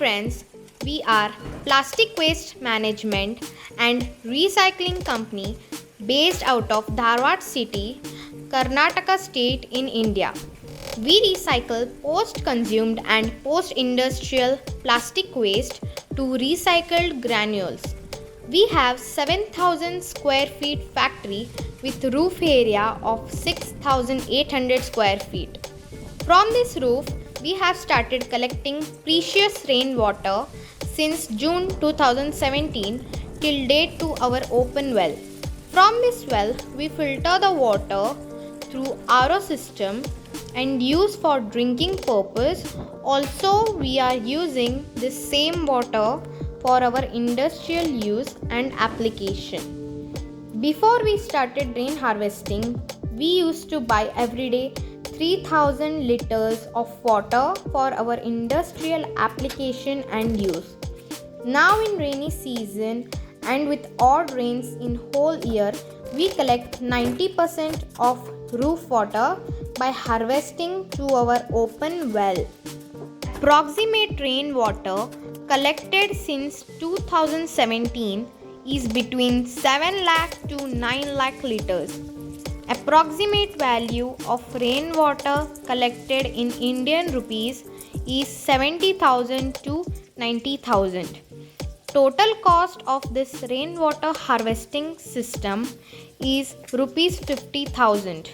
friends, we are Plastic Waste Management and Recycling Company based out of Dharwad City, Karnataka State in India. We recycle post-consumed and post-industrial plastic waste to recycled granules. We have 7,000 square feet factory with roof area of 6,800 square feet. From this roof, we have started collecting precious rainwater since June 2017 till date to our open well. From this well, we filter the water through RO system and use for drinking purpose. Also, we are using this same water for our industrial use and application. Before we started rain harvesting, we used to buy every day 3000 liters of water for our industrial application and use. Now in rainy season and with odd rains in whole year, we collect 90% of roof water by harvesting through our open well. Approximate rainwater collected since 2017 is between 7 lakh to 9 lakh liters. Approximate value of rainwater collected in Indian rupees is 70,000 to 90,000. Total cost of this rainwater harvesting system is rupees 50,000.